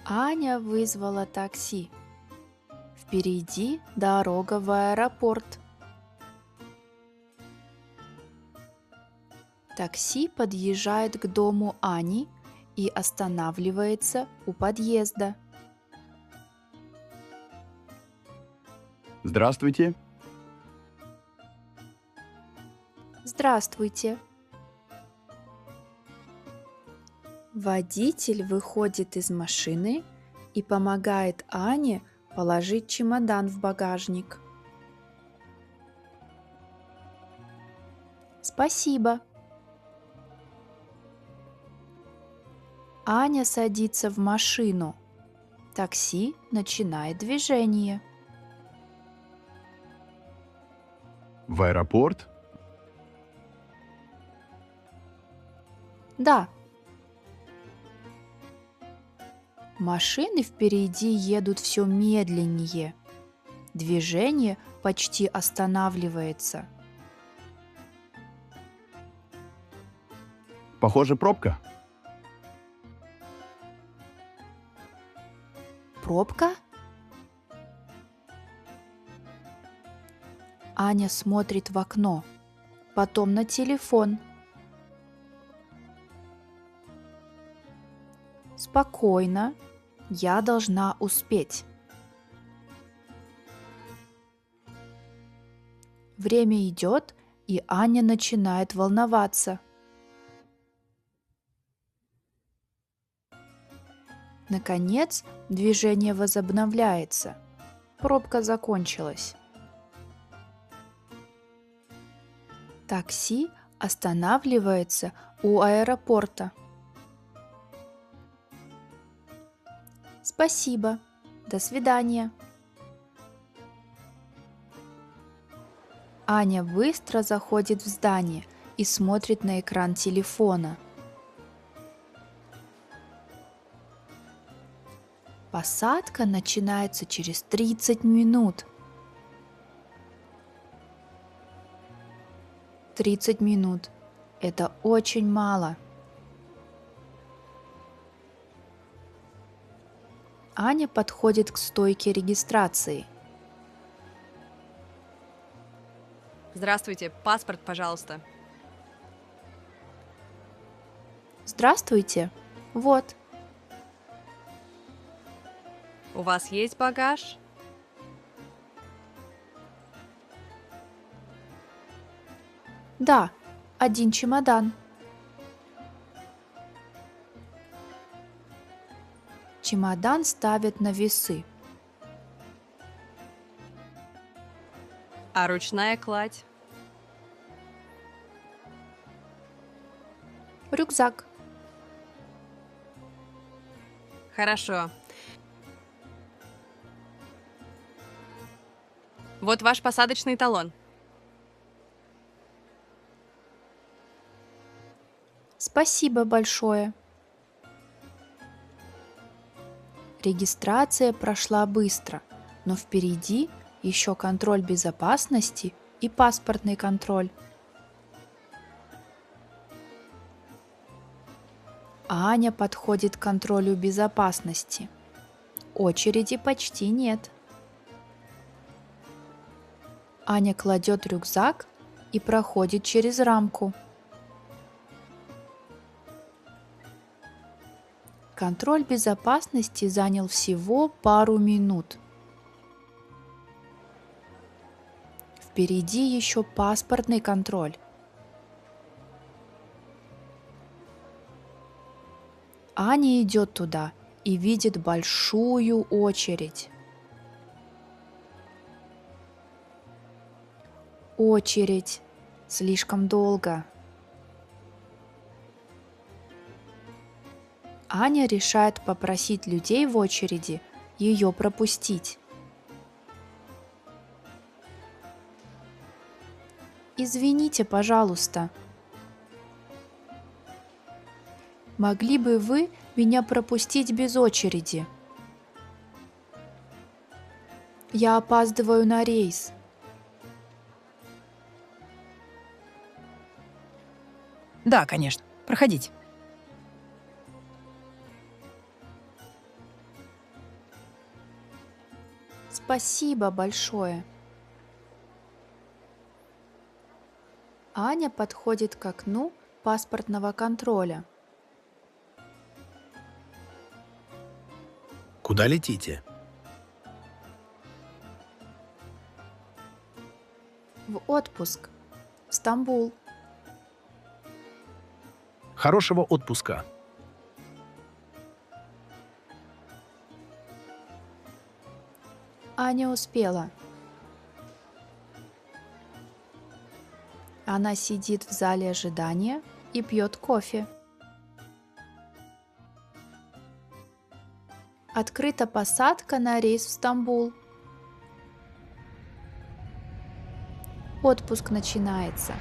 Аня вызвала такси. Впереди дорога в аэропорт. Такси подъезжает к дому Ани и останавливается у подъезда. Здравствуйте. Здравствуйте. Водитель выходит из машины и помогает Ане положить чемодан в багажник. Спасибо. Аня садится в машину. Такси начинает движение. В аэропорт? Да. Машины впереди едут все медленнее. Движение почти останавливается. Похоже, пробка. Пробка? Аня смотрит в окно, потом на телефон. Спокойно, я должна успеть. Время идет, и Аня начинает волноваться. Наконец, движение возобновляется. Пробка закончилась. Такси останавливается у аэропорта. Спасибо. До свидания. Аня быстро заходит в здание и смотрит на экран телефона. Посадка начинается через 30 минут. 30 минут. Это очень мало. Аня подходит к стойке регистрации. Здравствуйте, паспорт, пожалуйста. Здравствуйте. Вот. У вас есть багаж? Да, один чемодан. Чемодан ставят на весы. А ручная кладь? Рюкзак. Хорошо. Вот ваш посадочный талон. Спасибо большое. Регистрация прошла быстро, но впереди еще контроль безопасности и паспортный контроль. Аня подходит к контролю безопасности. Очереди почти нет. Аня кладет рюкзак и проходит через рамку. Контроль безопасности занял всего пару минут. Впереди еще паспортный контроль. Аня идет туда и видит большую очередь. Очередь. Слишком долго. Аня решает попросить людей в очереди ее пропустить. Извините, пожалуйста. Могли бы вы меня пропустить без очереди? Я опаздываю на рейс. Да, конечно. Проходите. Спасибо большое. Аня подходит к окну паспортного контроля. Куда летите? В отпуск. В Стамбул. Хорошего отпуска. Аня успела. Она сидит в зале ожидания и пьет кофе. Открыта посадка на рейс в Стамбул. Отпуск начинается.